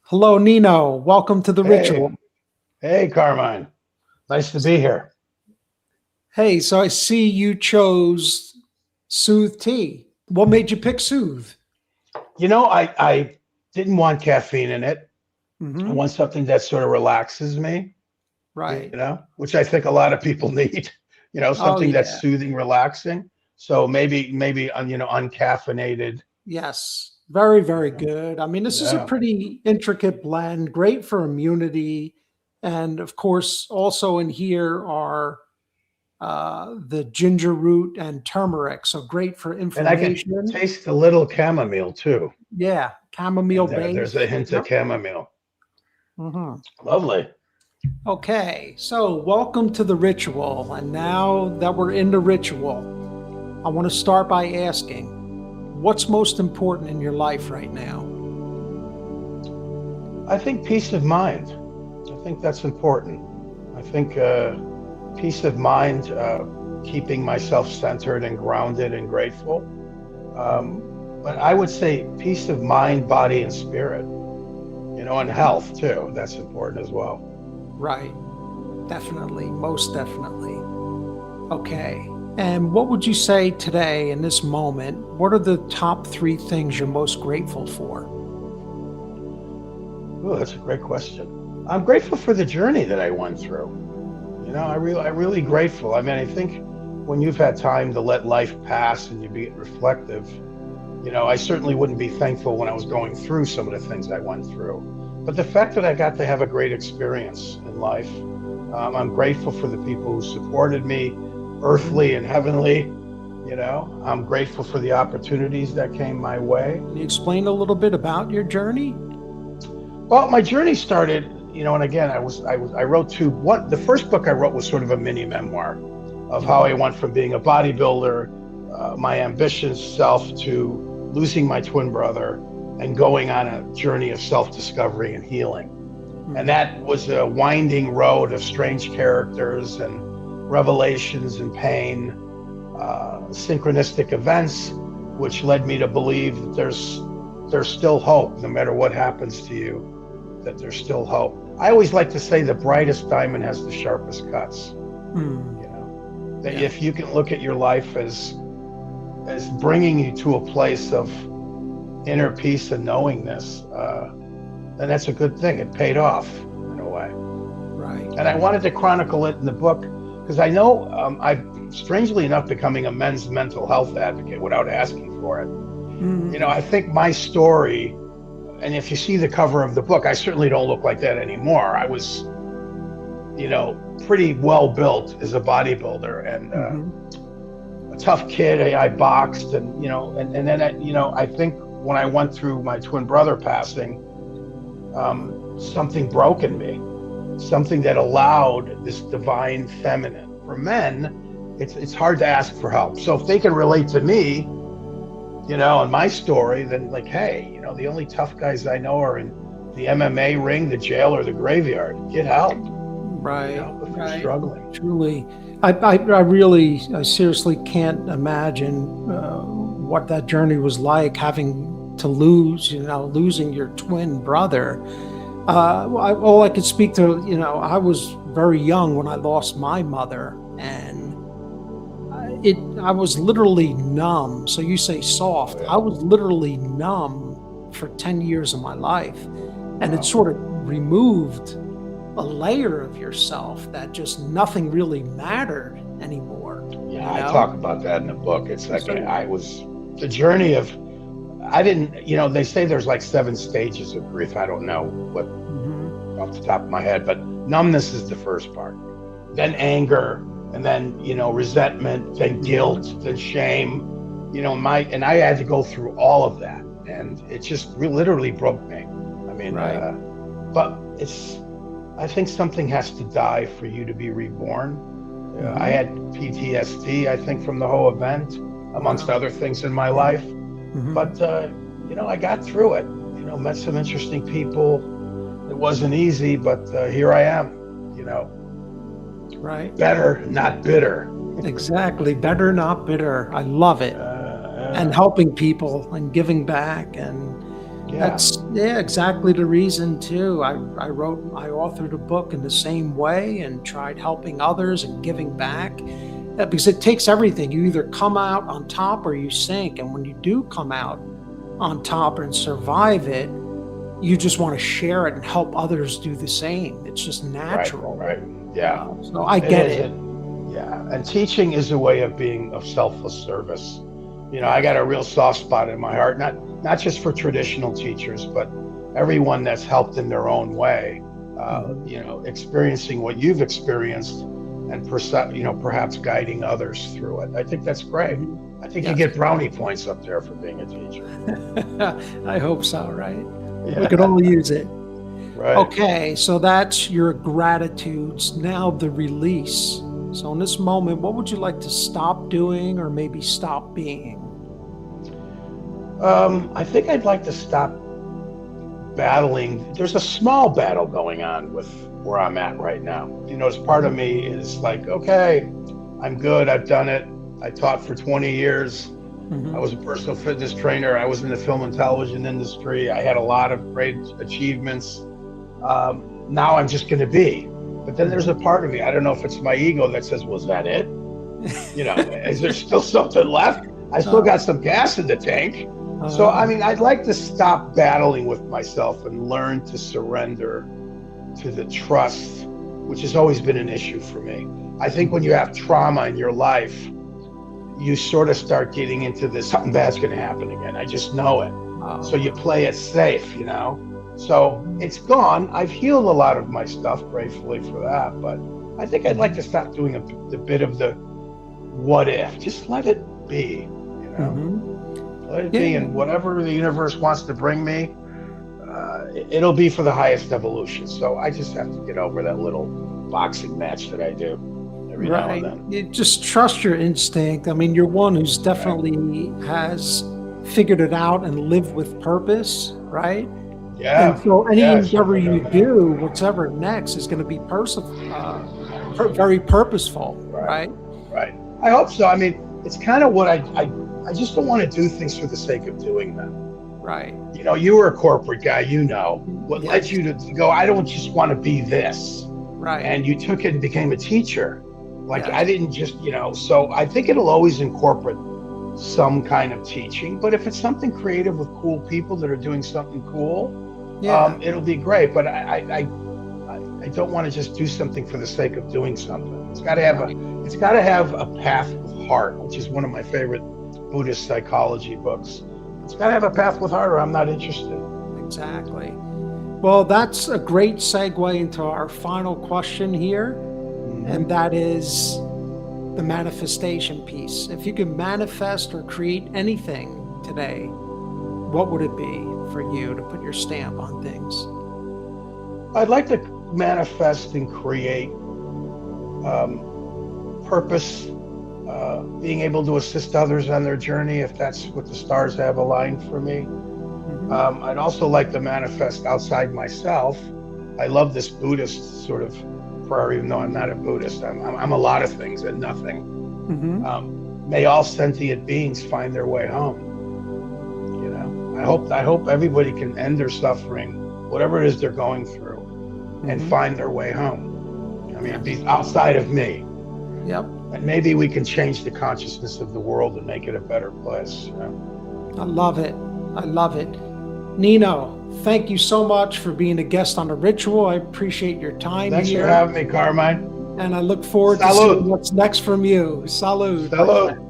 Hello, Nino. Welcome to the ritual. Hey, hey, Carmine. Nice to be here. Hey, so I see you chose Soothe Tea. What made you pick Soothe? I didn't want caffeine in it. I Hmm. want something that sort of relaxes me, Right. which I think a lot of people need, Oh, something that's yeah. soothing, relaxing. So maybe uncaffeinated, Yes. Very, you very know. good. I mean, this is a Yeah. pretty intricate blend, great for immunity. And of course, also in here are the ginger root and turmeric. So great for And I can inflammation. taste a little chamomile too. Yeah. Chamomile And there's a base. hint of Yep. chamomile. Hmm. Lovely. Okay, so welcome to the ritual. And now that we're in the ritual, I want to start by asking, what's most important in your life right now? I think peace of mind. I think that's important. I think peace of mind, keeping myself centered and grounded and grateful. Um, but I would say peace of mind, body, and spirit, and health too. That's important as well. Right, definitely, most definitely. Okay, and what would you say today in this moment? What are the top three things you're most grateful for? Oh, that's a great question. I'm grateful for the journey that I went through. I'm really grateful. I mean, I think when you've had time to let life pass and you be reflective, I certainly wouldn't be thankful when I was going through some of the things I went through. But the fact that I got to have a great experience in life, I'm grateful for the people who supported me, Mhm. earthly and heavenly. I'm grateful for the opportunities that came my way. Can you explain a little bit about your journey? Well, my journey started, and again, I wrote two. One, the first book I wrote was sort of a mini memoir of how Mhm. I went from being a bodybuilder, my ambitious self, to losing my twin brother and going on a journey of self-discovery and healing. And Mhm. that was a winding road of strange characters and revelations and pain, synchronistic events, which led me to believe that there's still hope, no matter what happens to you, that there's still hope. I always like to say the brightest diamond has the sharpest cuts. Mm. You know, that Yeah. if you can look at your life as bringing you to a place of inner peace and knowingness, then that's a good thing. It paid off in a way. Right. And I wanted to chronicle it in the book because I know I've strangely enough becoming a men's mental health advocate without asking for it. I Mhm. think my story, and if you see the cover of the book, I certainly don't look like that anymore. I was, pretty well built as a bodybuilder and Mhm. a tough kid. I boxed, and and then I think when I went through my twin brother passing, something broke in me, something that allowed this divine feminine. For men, it's hard to ask for help. So if they can relate to me, and my story, then like, hey, the only tough guys I know are in the MMA ring, the jail, or the graveyard. Get help, Right, if you're right. struggling. Truly, I really, I seriously can't imagine what that journey was like, having to lose, losing your twin brother. All I could speak to, I was very young when I lost my mother, and I was literally numb. So you say Oh soft. yeah, I was literally numb for 10 years of my life, and it wow. sort of removed a layer of yourself that just nothing really mattered anymore, Yeah, you I know? talk about that in the book. It's like So, I was the journey of I didn't, they say there's like 7 stages of grief. I don't know what mhm, off the top of my head, but numbness is the first part. Then anger, and then resentment, then mhm, guilt, then shame. And I had to go through all of that, and it just literally broke me. I mean, right. but I think something has to die for you to be reborn. I Mhm. had PTSD, I think, from the whole event, amongst Wow. other things in my Yeah. life. Mhm. But I got through it. Met some interesting people. It wasn't easy, but here I am. You know, Right. better, not bitter. Exactly. Better, not bitter. I love it. And Uh, helping people and giving back. And Yeah. That's, yeah, exactly the reason too. I authored a book in the same way and tried helping others and giving back. Because it takes everything. You either come out on top or you sink. And when you do come out on top and survive it, you just want to share it and help others do the same. It's just Right. natural. Right. Yeah. So I It get is. it. Yeah. And teaching is a way of being of selfless service. I Yes. got a real soft spot in my heart, not just for traditional teachers, but everyone that's helped in their own way. Hmm. Experiencing what you've experienced, and perhaps guiding others through it. I think that's great. Hmm. I think you Yes. get brownie points up there for being a teacher. I hope so, right? We could Yeah. all use it. Right. Okay, so that's your gratitudes. Now the release. So in this moment, what would you like to stop doing or maybe stop being? I think I'd like to stop battling. There's a small battle going on with where I'm at right now. As part of Mhm. me is like, okay, I'm good. I've done it. I taught for 20 years. I was a Mhm. personal fitness trainer. I was in the film and television industry. I had a lot of great achievements. Now I'm just going to be. But then there's a Mhm. part of me, I don't know if it's my ego that says, was that it? Is there still something left? I still Uh, got some gas in the tank. So, I uh, mean, I'd like to stop battling with myself and learn to surrender to the trust, which has always been an issue for me. I think when you mhm. have trauma in your life, you sort of start getting into this, something bad's going to happen again. I just know it. So you Oh. play it safe. So Mhm. it's gone. I've healed a lot of my stuff, gratefully for that. But I think I'd like to Mhm. stop doing the bit of the what if. Just let it be, you know? Mhm. Let it be. Yeah. And whatever the universe wants to bring me, it'll be for the highest evolution. So I just have to get over that little boxing match that I do every now and Right. then. You just trust your instinct. I mean, you're one who's Right. definitely has figured it out and lived with purpose, right? And Yeah. so any Yeah. I endeavor certainly you got that. do, whatever next, is going to be very purposeful, Right. right? Right. I hope so. I mean, it's kind of what I just don't want to do things for the sake of doing them. Right. You were a corporate guy, what led Yes. you to go, I don't just want to be this. Right. And you took it and became a teacher. Like I Yes. didn't so I think it'll always incorporate some kind of teaching. But if it's something creative with cool people that are doing something cool, Yeah. it'll be great. But I don't want to just do something for the sake of doing something. Right. It's got to have a path with heart, which is one of my favorite Buddhist psychology books. It's got to have a path with heart, or I'm not interested. Exactly. Well, that's a great segue into our final question here, and Hmm. that is the manifestation piece. If you could manifest or create anything today, what would it be for you to put your stamp on things? I'd like to manifest and create purpose, being able to assist others on their journey, if that's what the stars have aligned for me. Hmm. I'd also like to manifest outside myself. I love this Buddhist sort of prayer, even though I'm not a Buddhist. I'm a lot of things and nothing. Hmm. May all sentient beings find their way home. I hope everybody can end their suffering, whatever it is they're going through, and Hmm. find their way home. I mean, Yes. be outside of me. Yep. And maybe we can change the consciousness of the world and make it a better place. I love it. I love it. Nino, thank you so much for being a guest on the ritual. I appreciate your time Thanks for here, having me, Carmine. and I look forward to seeing Salud. what's next from you. Salud, my Salud. friend.